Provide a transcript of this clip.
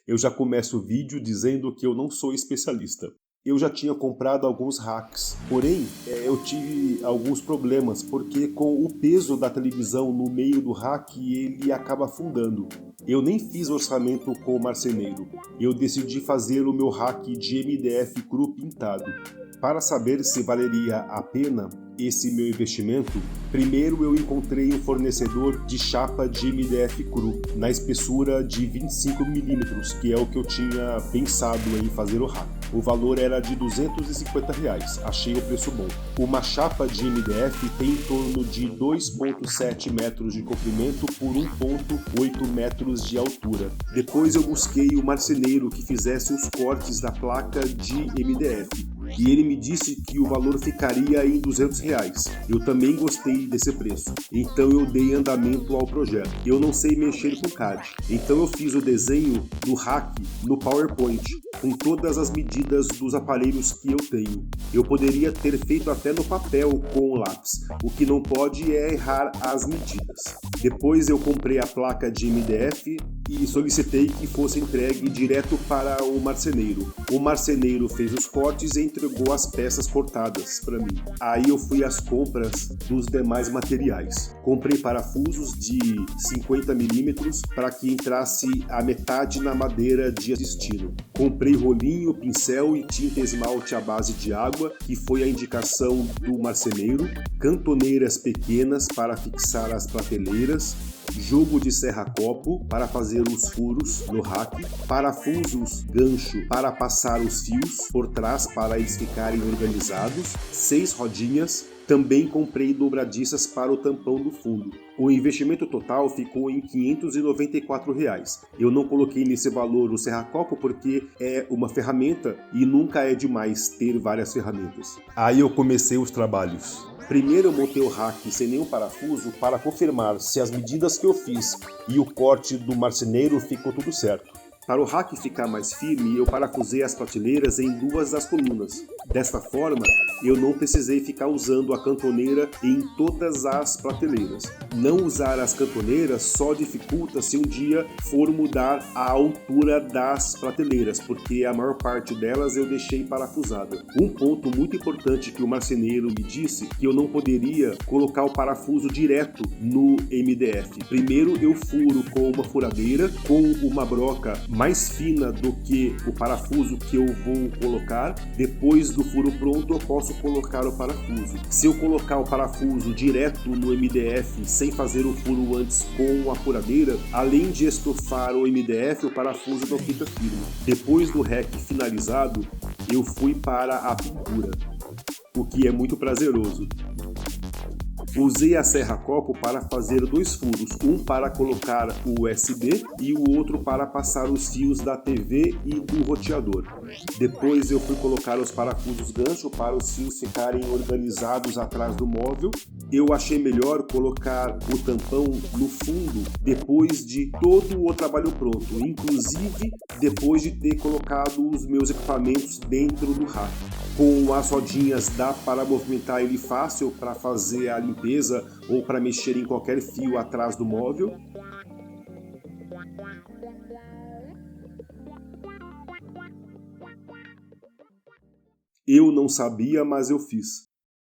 Eu já começo o vídeo dizendo que eu não sou especialista. Eu já tinha comprado alguns racks, porém eu tive alguns problemas, porque com o peso da televisão no meio do rack ele acaba afundando. Eu nem fiz orçamento com o marceneiro, eu decidi fazer o meu rack de MDF cru pintado. Para saber se valeria a pena esse meu investimento, primeiro eu encontrei um fornecedor de chapa de MDF cru, na espessura de 25 mm, que é o que eu tinha pensado em fazer o rack. O valor era de R$250, achei o preço bom. Uma chapa de MDF tem em torno de 2,7 metros de comprimento por 1,8 metros de altura. Depois eu busquei o marceneiro que fizesse os cortes da placa de MDF. E ele me disse que o valor ficaria em R$200. Eu também gostei desse preço, então eu dei andamento ao projeto. Eu não sei mexer com CAD, então eu fiz o desenho do rack no PowerPoint, com todas as medidas dos aparelhos que eu tenho. Eu poderia ter feito até no papel com o lápis, o que não pode é errar as medidas. Depois eu comprei a placa de MDF e solicitei que fosse entregue direto para o marceneiro. O marceneiro fez os cortes e entregou as peças cortadas para mim. Aí eu fui às compras dos demais materiais. Comprei parafusos de 50 mm para que entrasse a metade na madeira de destino. Comprei rolinho, pincel e tinta esmalte à base de água, que foi a indicação do marceneiro, cantoneiras pequenas para fixar as prateleiras, jogo de serra-copo para fazer os furos no rack, parafusos gancho para passar os fios por trás para eles ficarem organizados, 6 rodinhas. Também comprei dobradiças para o tampão do fundo. O investimento total ficou em R$594. Eu não coloquei nesse valor o serra-copo porque é uma ferramenta e nunca é demais ter várias ferramentas. Aí eu comecei os trabalhos. Primeiro eu montei o rack sem nenhum parafuso para confirmar se as medidas que eu fiz e o corte do marceneiro ficou tudo certo. Para o rack ficar mais firme, eu parafusei as prateleiras em duas das colunas. Desta forma, eu não precisei ficar usando a cantoneira em todas as prateleiras. Não usar as cantoneiras só dificulta se um dia for mudar a altura das prateleiras, porque a maior parte delas eu deixei parafusada. Um ponto muito importante que o marceneiro me disse que eu não poderia colocar o parafuso direto no MDF. Primeiro eu furo com uma furadeira, com uma broca mais fina do que o parafuso que eu vou colocar. Depois do furo pronto eu posso colocar o parafuso. Se eu colocar o parafuso direto no MDF sem fazer o furo antes com a furadeira, além de estufar o MDF, o parafuso não fica firme. Depois do rack finalizado, eu fui para a pintura, o que é muito prazeroso. Usei a serra-copo para fazer 2 furos, um para colocar o USB e o outro para passar os fios da TV e do roteador. Depois eu fui colocar os parafusos gancho para os fios ficarem organizados atrás do móvel. Eu achei melhor colocar o tampão no fundo depois de todo o trabalho pronto, inclusive depois de ter colocado os meus equipamentos dentro do rack. Com as rodinhas dá para movimentar ele fácil para fazer a limpeza ou para mexer em qualquer fio atrás do móvel. Eu não sabia, mas eu fiz.